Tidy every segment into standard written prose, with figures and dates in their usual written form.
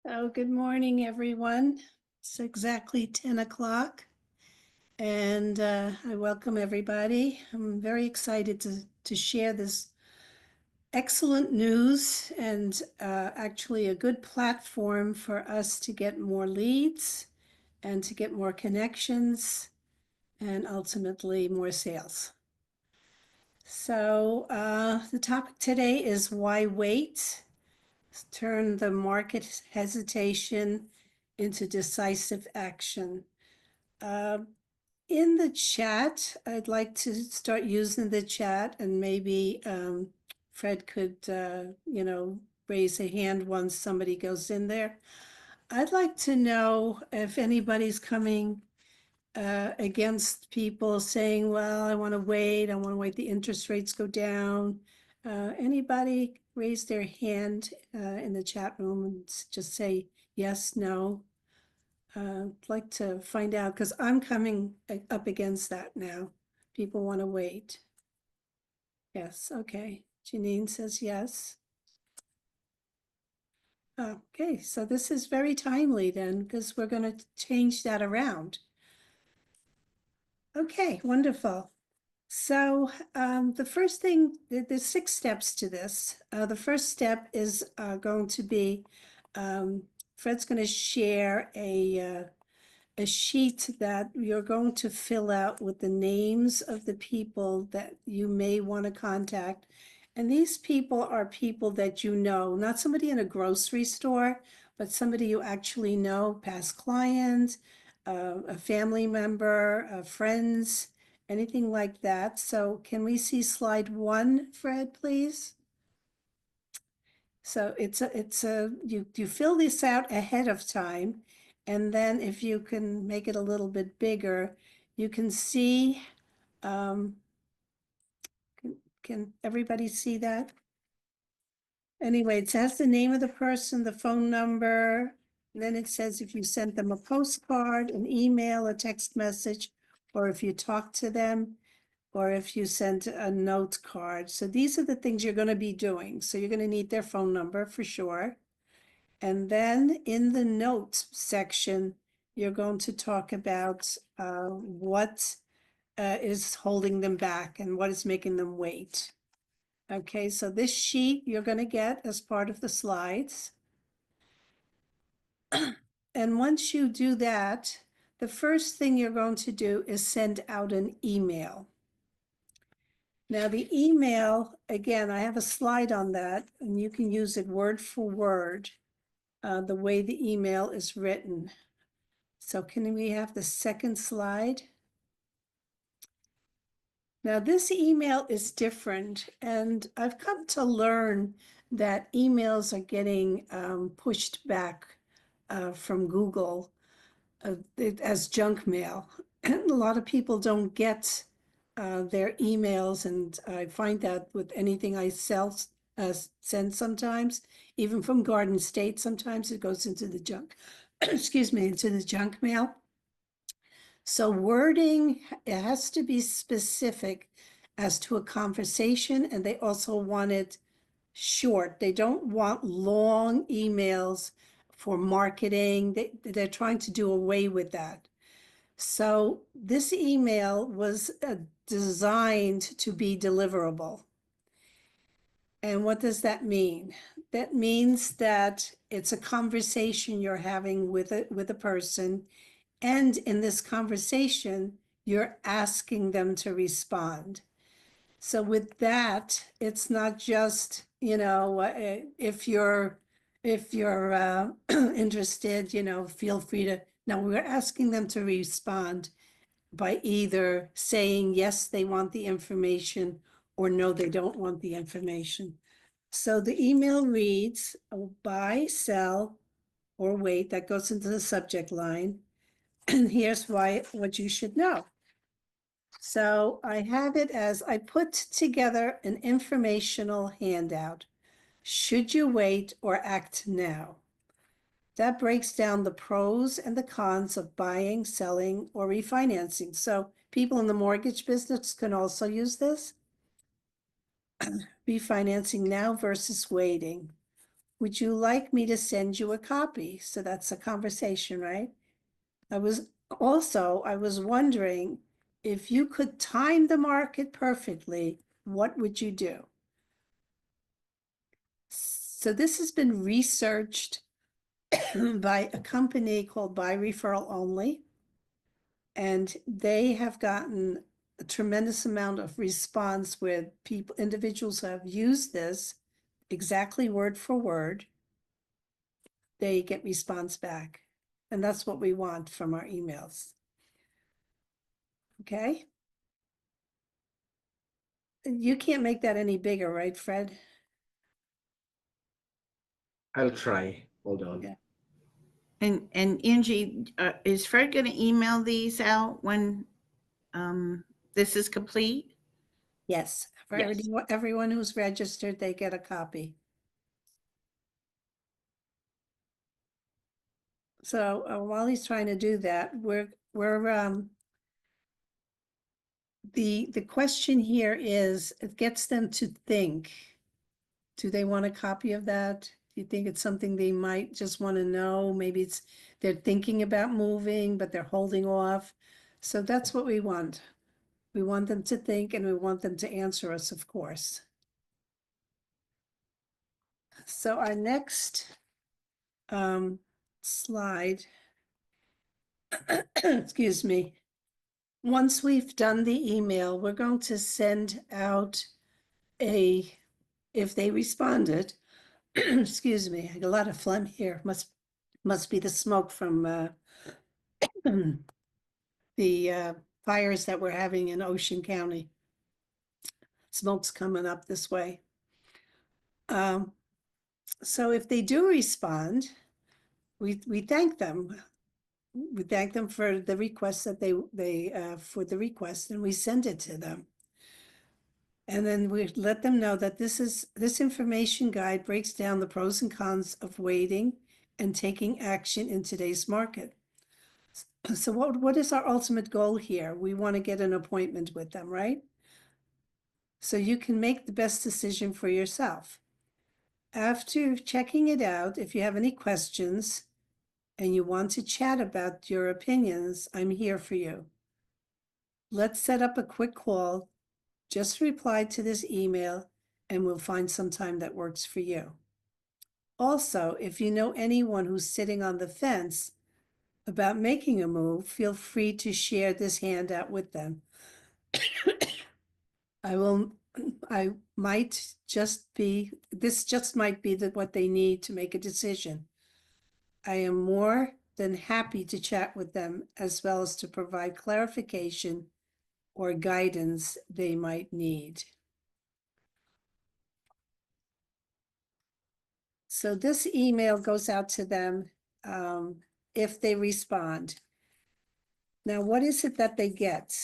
Oh, good morning, everyone. It's exactly 10 o'clock, and I welcome everybody. I'm very excited to share this excellent news and actually a good platform for us to get more leads and to get more connections and ultimately more sales. So, the topic today is why wait? Turn the market hesitation into decisive action. Uh, in the chat, I'd like to start using the chat, and maybe Fred could, raise a hand once somebody goes in there. I'd like to know if anybody's coming against people saying, well, I want to wait the interest rates go down. Anybody raise their hand in the chat room and just say yes, no? I'd like to find out because I'm coming up against that now. People want to wait. Yes, okay. Janine says yes. Okay, so this is very timely then because we're going to change that around. Okay, wonderful. So the first thing, there's 6 steps to this. The first step is going to be Fred's going to share a sheet that you're going to fill out with the names of the people that you may want to contact. And these people are people that you know, not somebody in a grocery store, but somebody you actually know, past clients, a family member, friends, anything like that. So can we see slide 1, Fred, please? So you fill this out ahead of time, and then if you can make it a little bit bigger, you can see, can everybody see that? Anyway, it says the name of the person, the phone number, and then it says if you sent them a postcard, an email, a text message, or if you talk to them, or if you sent a note card. So these are the things you're going to be doing. So you're going to need their phone number for sure. And then in the notes section, you're going to talk about what is holding them back and what is making them wait. Okay, so this sheet you're going to get as part of the slides. And once you do that, the first thing you're going to do is send out an email. Now, the email, again, I have a slide on that, and you can use it word for word, the way the email is written. So can we have the second slide? Now, this email is different, and I've come to learn that emails are getting pushed back from Google as junk mail. And a lot of people don't get their emails, and I find that with anything I send sometimes, even from Garden State, sometimes it goes into the junk, excuse me, into the junk mail. So wording, it has to be specific as to a conversation, and they also want it short. They don't want long emails for marketing. They're trying to do away with that. So this email was designed to be deliverable. And what does that mean? That means that it's a conversation you're having with a person, and in this conversation, you're asking them to respond. So with that, it's not just, if you're interested, feel free to. No, we're asking them to respond by either saying yes, they want the information, or no, they don't want the information. So the email reads, buy, sell, or wait. That goes into the subject line. And here's what you should know. So I have it as I put together an informational handout. Should you wait or act now? That breaks down the pros and the cons of buying, selling, or refinancing. So people in the mortgage business can also use this. Refinancing now versus waiting. Would you like me to send you a copy? So that's a conversation, right? I was wondering if you could time the market perfectly, what would you do? So this has been researched by a company called By Referral Only, and they have gotten a tremendous amount of response with individuals who have used this exactly word for word. They get response back, and that's what we want from our emails. Okay? You can't make that any bigger, right, Fred? I'll try. Hold on. Yeah. And Angie, is Fred going to email these out when this is complete? Yes, for Yes. everyone who's registered, they get a copy. So while he's trying to do that, the question here is, it gets them to think. Do they want a copy of that? Do you think it's something they might just want to know? Maybe it's they're thinking about moving, but they're holding off. So that's what we want. We want them to think, and we want them to answer us, of course. So our next slide, excuse me. Once we've done the email, we're going to send out if they responded, excuse me, I got a lot of phlegm here. Must be the smoke from the fires that we're having in Ocean County. Smoke's coming up this way. So if they do respond, we thank them. We thank them for the request that they for the request, and we send it to them. And then we let them know that this information guide breaks down the pros and cons of waiting and taking action in today's market. So what is our ultimate goal here? We want to get an appointment with them, right? So you can make the best decision for yourself. After checking it out, if you have any questions and you want to chat about your opinions, I'm here for you. Let's set up a quick call. Just reply to this email and we'll find some time that works for you. Also, if you know anyone who's sitting on the fence about making a move, feel free to share this handout with them. This just might be what they need to make a decision. I am more than happy to chat with them as well as to provide clarification or guidance they might need. So this email goes out to them if they respond. Now, what is it that they get?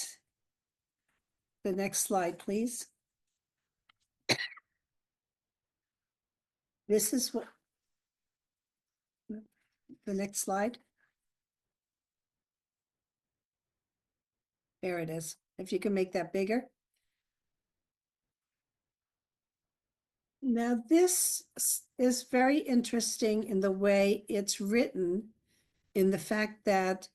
The next slide, please. This is what the next slide. There it is. If you can make that bigger. Now, this is very interesting in the way it's written, in the fact that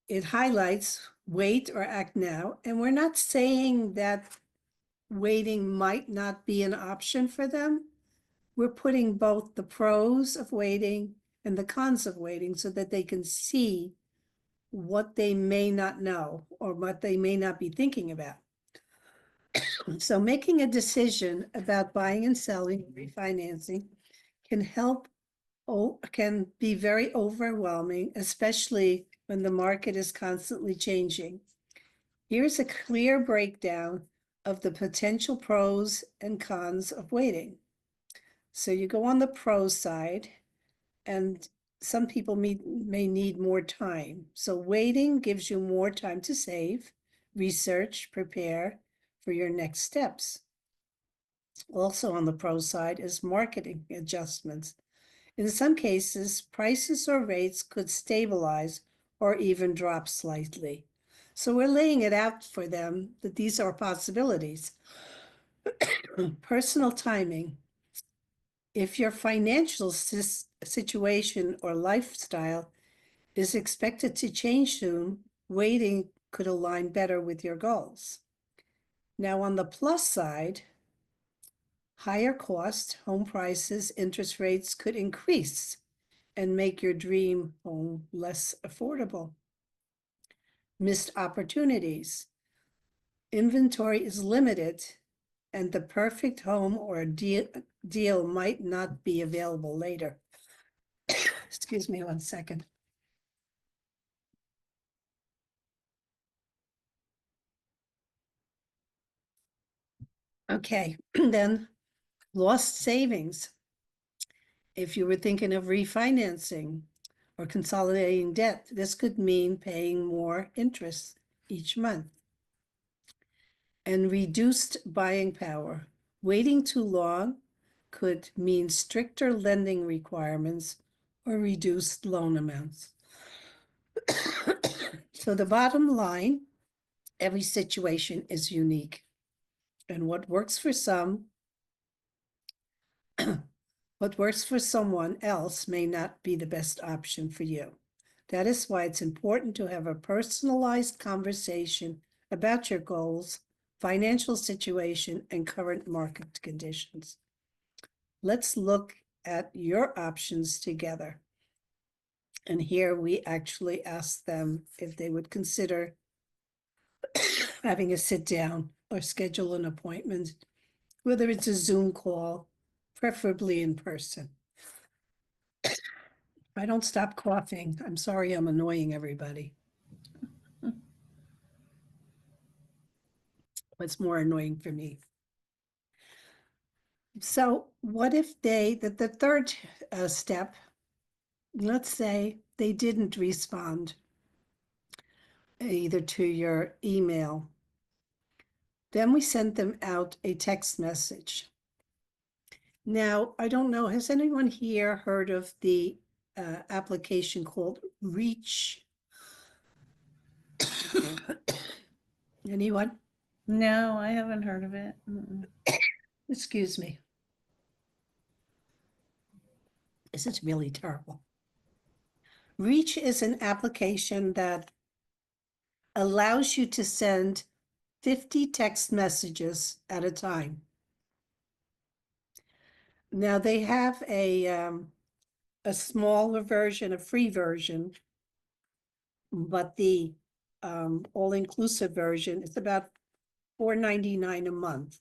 it highlights wait or act now. And we're not saying that waiting might not be an option for them. We're putting both the pros of waiting and the cons of waiting so that they can see what they may not know or what they may not be thinking about. So making a decision about buying and selling, refinancing can be very overwhelming, especially when the market is constantly changing. Here's a clear breakdown of the potential pros and cons of waiting. So you go on the pro side, and some people may need more time. So waiting gives you more time to save, research, prepare for your next steps. Also on the pro side is marketing adjustments. In some cases, prices or rates could stabilize or even drop slightly. So we're laying it out for them that these are possibilities. Personal timing. If your financial situation or lifestyle is expected to change soon, waiting could align better with your goals. Now, on the plus side, higher cost, home prices, interest rates could increase and make your dream home less affordable. Missed opportunities. Inventory is limited, and the perfect home or deal might not be available later. Excuse me 1 second. Okay, then lost savings. If you were thinking of refinancing or consolidating debt, this could mean paying more interest each month. And reduced buying power. Waiting too long could mean stricter lending requirements or reduced loan amounts. So the bottom line, every situation is unique. And what works for some, what works for someone else may not be the best option for you. That is why it's important to have a personalized conversation about your goals, financial situation, and current market conditions. Let's look at your options together. And here we actually asked them if they would consider having a sit down or schedule an appointment, whether it's a Zoom call, preferably in person. If I don't stop coughing, I'm sorry I'm annoying everybody. What's more annoying for me? So what if the third step, let's say they didn't respond either to your email. Then we sent them out a text message. Now, I don't know, has anyone here heard of the application called Reach? Anyone? No, I haven't heard of it. Excuse me. This is really terrible. Reach is an application that allows you to send 50 text messages at a time. Now they have a smaller version, a free version, but the all-inclusive version is about $4.99 a month.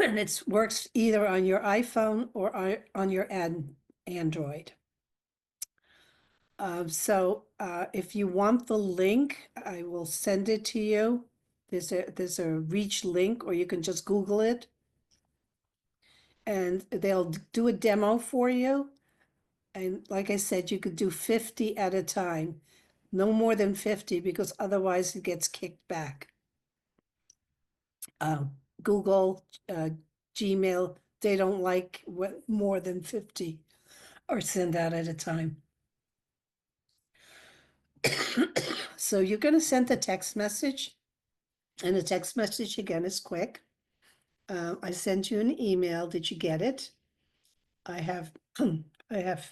And it works either on your iPhone or on your Android. So if you want the link, I will send it to you. There's a Reach link, or you can just Google it. And they'll do a demo for you. And like I said, you could do 50 at a time. No more than 50, because otherwise it gets kicked back. Google, Gmail, they don't like more than 50 or send out at a time. So you're going to send a text message, and the text message again is quick. I sent you an email. Did you get it? I have I have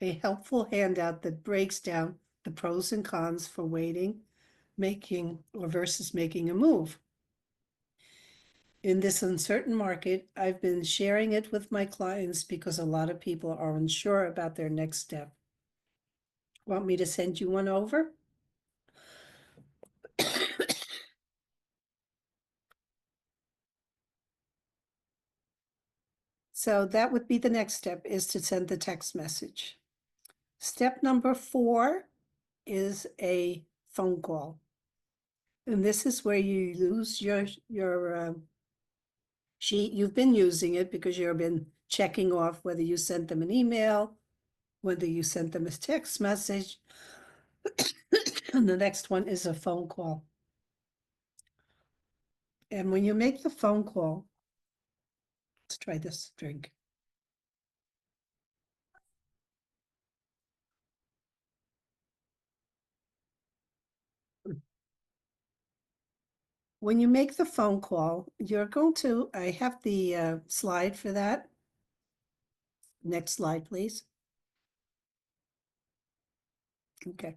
a helpful handout that breaks down the pros and cons for waiting, making, or versus making a move. In this uncertain market, I've been sharing it with my clients because a lot of people are unsure about their next step. Want me to send you one over? So that would be the next step, is to send the text message. Step number 4 is a phone call. And this is where you use your sheet. You've been using it because you've been checking off whether you sent them an email, whether you sent them a text message. And the next one is a phone call. And when you make the phone call, let's try this drink. when you make the phone call, you're going to, I have the slide for that. Next slide, please. Okay.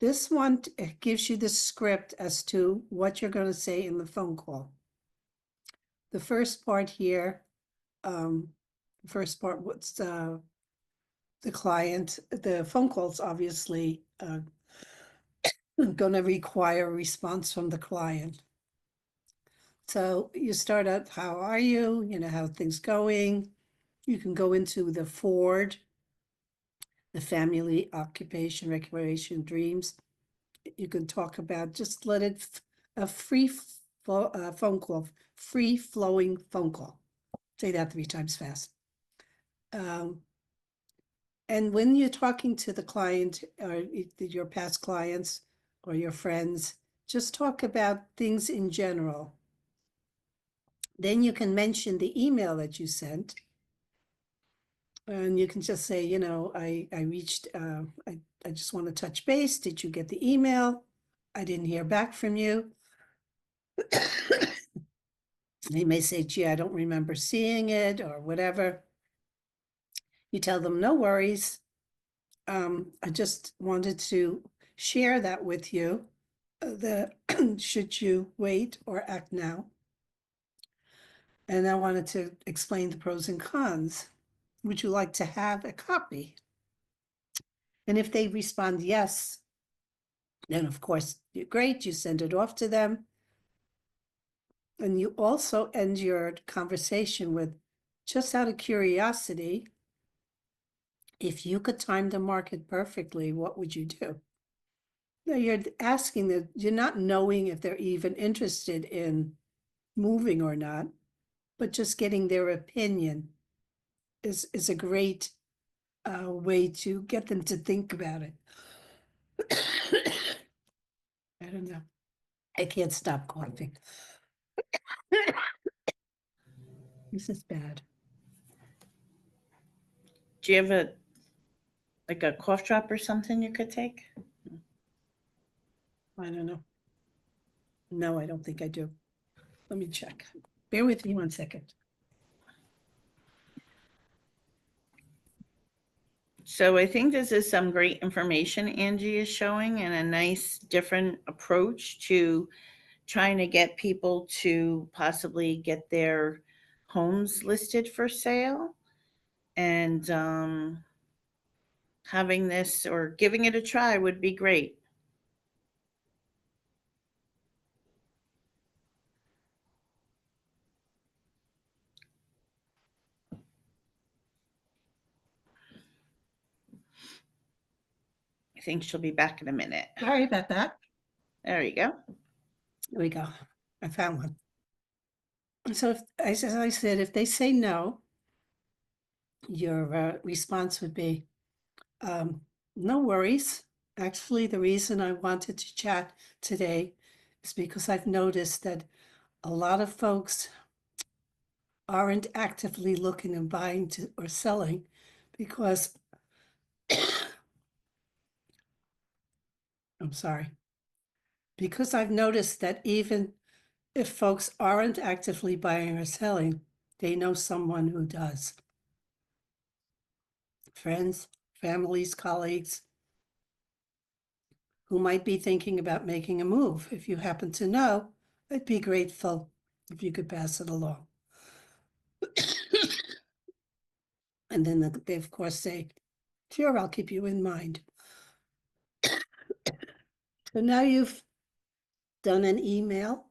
This one gives you the script as to what you're going to say in the phone call. The first part here, what's the client, the phone call's obviously going to require a response from the client. So you start out, how are you? You know, how things going? You can go into the Ford, the family, occupation, recreation, dreams. You can talk about, just let it, a free phone call, free flowing phone call. Say that 3 times fast. And when you're talking to the client or your past clients or your friends, just talk about things in general. Then you can mention the email that you sent. And you can just say, you know, I reached, I just want to touch base. Did you get the email? I didn't hear back from you. They may say, gee, I don't remember seeing it or whatever. You tell them, no worries. I just wanted to share that with you. Should you wait or act now? And I wanted to explain the pros and cons. Would you like to have a copy? And if they respond yes, then of course, you're great, you send it off to them. And you also end your conversation with, just out of curiosity, if you could time the market perfectly, what would you do? Now you're asking that, you're not knowing if they're even interested in moving or not, but just getting their opinion is a great way to get them to think about it. I don't know. I can't stop coughing. This is bad. Do you have a cough drop or something you could take? I don't know. No, I don't think I do. Let me check. Bear with me 1 second. So I think this is some great information Angie is showing, and a nice different approach to trying to get people to possibly get their homes listed for sale. And having this or giving it a try would be great. I think she'll be back in a minute. Sorry about that. There you go. There we go. I found one. So if, as I said, if they say no, your response would be, no worries. Actually, the reason I wanted to chat today is because I've noticed that a lot of folks aren't actively looking and buying or selling because I'm sorry. Because I've noticed that even if folks aren't actively buying or selling, they know someone who does. Friends, families, colleagues who might be thinking about making a move. If you happen to know, I'd be grateful if you could pass it along. And then they, of course, say, sure, I'll keep you in mind. So now you've done an email.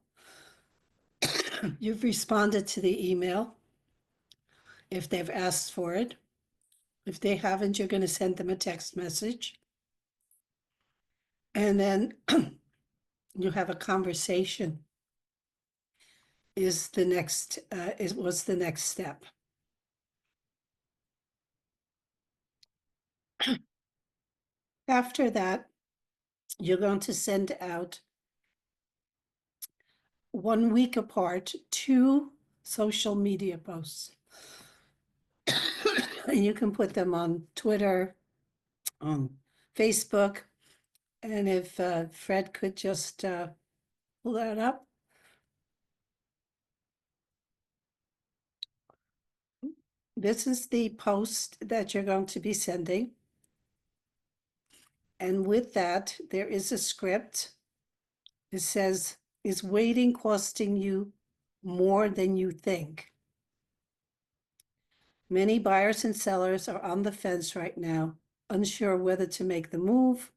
You've responded to the email if they've asked for it. If they haven't, you're going to send them a text message. And then you have a conversation was the next step. After that, you're going to send out 1 week apart 2 social media posts. And you can put them on Twitter, on Facebook. And if Fred could just pull that up. This is the post that you're going to be sending. And with that, there is a script. It says, is waiting costing you more than you think? Many buyers and sellers are on the fence right now, unsure whether to make the move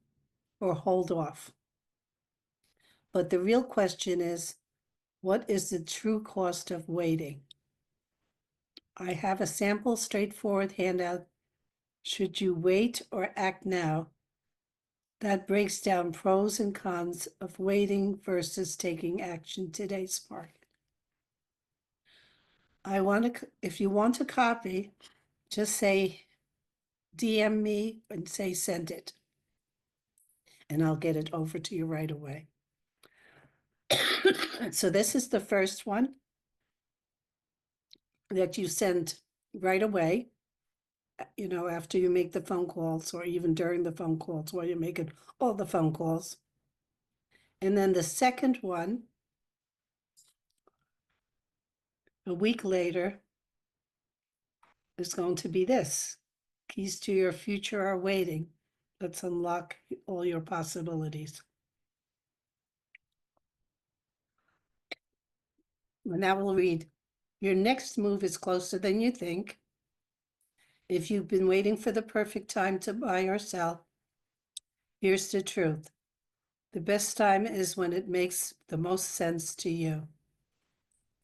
or hold off. But the real question is, what is the true cost of waiting? I have a sample straightforward handout. Should you wait or act now? That breaks down pros and cons of waiting versus taking action today's market. If you want a copy, just say DM me and say send it. And I'll get it over to you right away. So this is the first one that you send right away, after you make the phone calls or even during the phone calls while you're making all the phone calls. And then the second one, a week later, is going to be this. Keys to your future are waiting. Let's unlock all your possibilities. And now we'll read. Your next move is closer than you think. If you've been waiting for the perfect time to buy or sell, here's the truth. The best time is when it makes the most sense to you.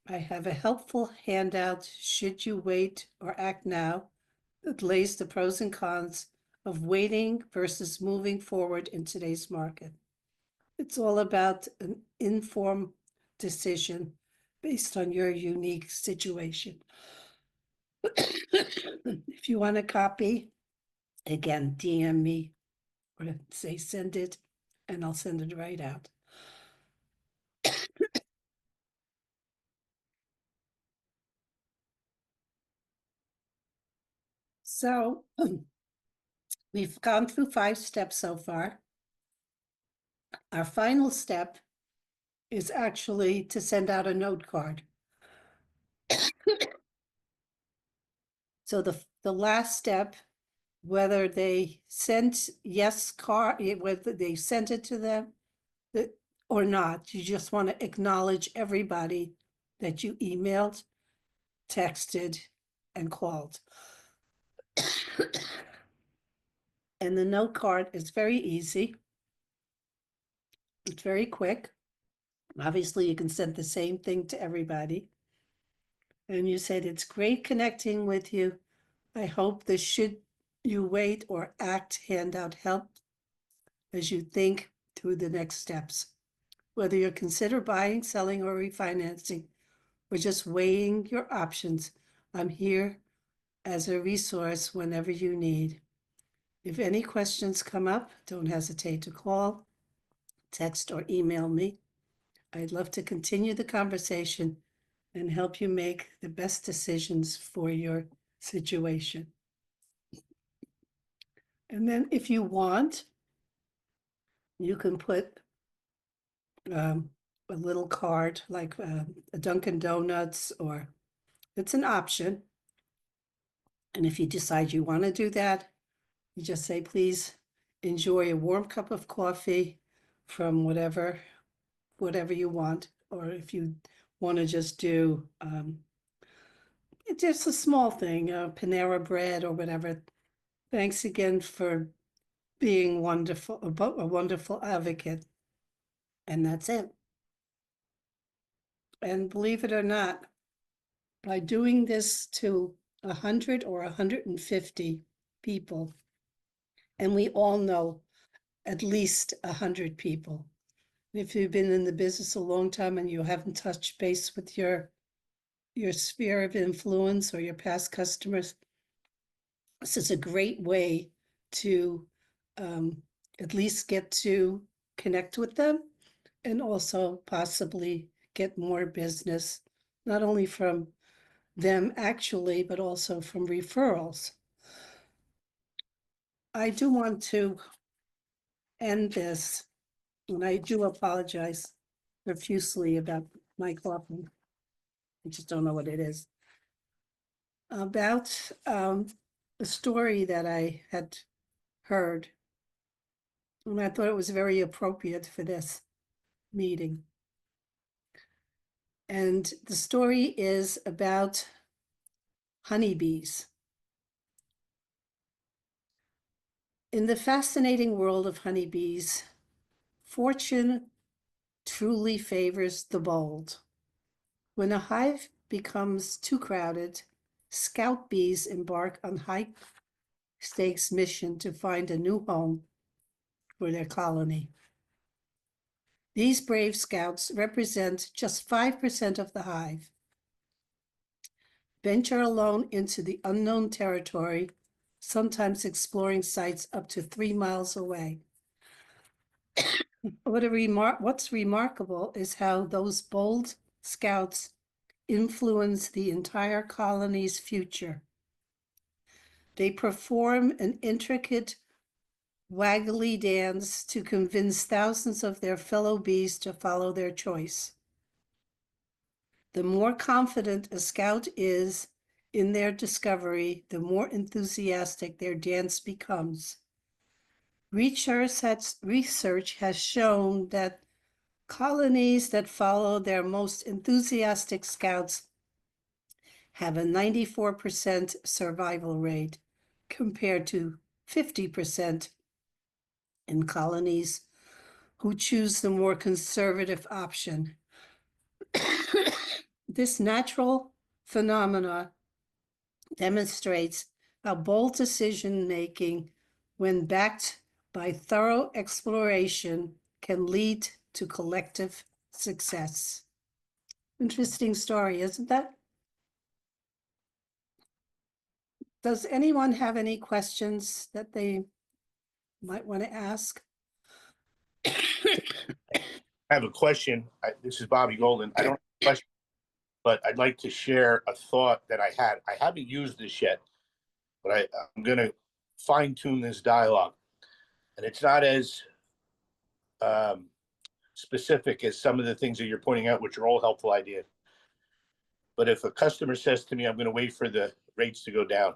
I have a helpful handout, should you wait or act now, that lays the pros and cons of waiting versus moving forward in today's market. It's all about an informed decision based on your unique situation. If you want a copy, again, DM me or say send it, and I'll send it right out. So we've gone through 5 steps so far. Our final step is actually to send out a note card. So the last step, whether they sent whether they sent it to them or not, you just want to acknowledge everybody that you emailed, texted, and called. And the note card is very easy. It's very quick. Obviously, you can send the same thing to everybody. And you said, it's great connecting with you. I hope this should you wait or act handout help as you think through the next steps. Whether you consider buying, selling, or refinancing, or just weighing your options, I'm here as a resource whenever you need. If any questions come up, don't hesitate to call, text, or email me. I'd love to continue the conversation and help you make the best decisions for your situation. And then if you want, you can put a little card like a Dunkin' Donuts, or it's an option. And if you decide you want to do that, you just say, please enjoy a warm cup of coffee from whatever you want. Or if you want to just do it's just a small thing, Panera bread or whatever. Thanks again for being wonderful, a wonderful advocate. And that's it. And believe it or not, by doing this to 100 or 150 people, and we all know at least 100 people. If you've been in the business a long time and you haven't touched base with your sphere of influence or your past customers, this is a great way to at least get to connect with them and also possibly get more business, not only from them actually, but also from referrals. I do want to end this, and I do apologize profusely about my coffee. I just don't know what it is. About a story that I had heard, and I thought it was very appropriate for this meeting. And the story is about honeybees. In the fascinating world of honeybees, fortune truly favors the bold. When a hive becomes too crowded, scout bees embark on high-stakes mission to find a new home for their colony. These brave scouts represent just 5% of the hive. Venture alone into the unknown territory, sometimes exploring sites up to 3 miles away. What's remarkable is how those bold scouts influence the entire colony's future. They perform an intricate waggly dance to convince thousands of their fellow bees to follow their choice. The more confident a scout is in their discovery, the more enthusiastic their dance becomes. Research has shown that colonies that follow their most enthusiastic scouts have a 94% survival rate compared to 50% in colonies who choose the more conservative option. This natural phenomena demonstrates how bold decision-making, when backed by thorough exploration, can lead to collective success. Interesting story, isn't that? Does anyone have any questions that they might want to ask? I have a question. This is Bobby Golden. I don't have a question, but I'd like to share a thought that I had. I haven't used this yet, but I'm going to fine tune this dialogue. And it's not as specific as some of the things that you're pointing out, which are all helpful ideas. But if a customer says to me, I'm going to wait for the rates to go down,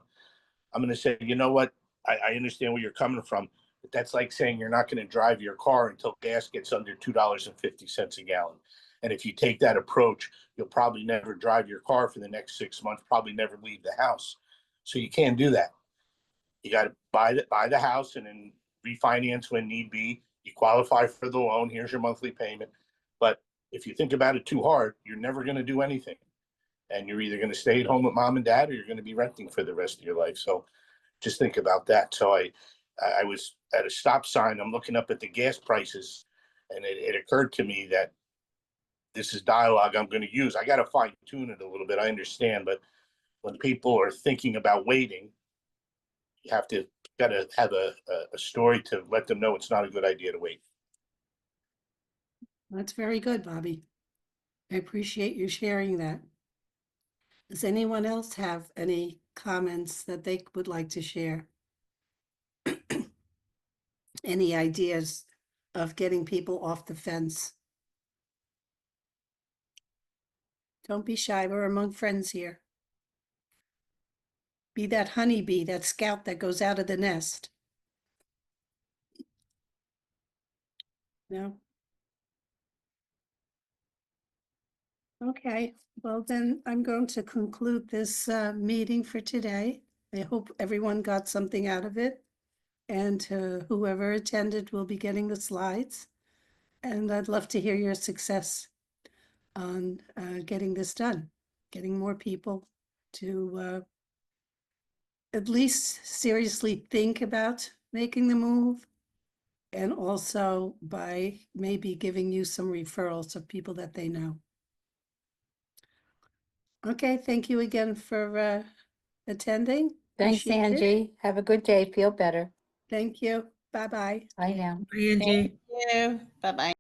I'm going to say, you know what? I understand where you're coming from, but that's like saying you're not going to drive your car until gas gets under $2.50 a gallon. And if you take that approach, you'll probably never drive your car for the next 6 months, probably never leave the house. So you can't do that. You got to buy the house and then refinance when need be. You qualify for the loan. Here's your monthly payment. But if you think about it too hard, you're never going to do anything. And you're either going to stay at home with mom and dad, or you're going to be renting for the rest of your life. So just think about that. So I was at a stop sign. I'm looking up at the gas prices, and it occurred to me that this is dialogue I'm going to use. I got to fine tune it a little bit. I understand, but when people are thinking about waiting, you got to have a story to let them know it's not a good idea to wait. That's very good, Bobby. I appreciate you sharing that. Does anyone else have any comments that they would like to share? Any ideas of getting people off the fence? Don't be shy, we're among friends here. Be that honeybee, that scout that goes out of the nest. No? Okay, well then I'm going to conclude this meeting for today. I hope everyone got something out of it. And whoever attended will be getting the slides. And I'd love to hear your success on getting this done, getting more people to at least seriously think about making the move, and also by maybe giving you some referrals of people that they know. Okay, thank you again for attending. Thanks, Appreciate it. Angie. Have a good day. Feel better. Thank you. Bye-bye. Bye now. Thank you. Bye-bye.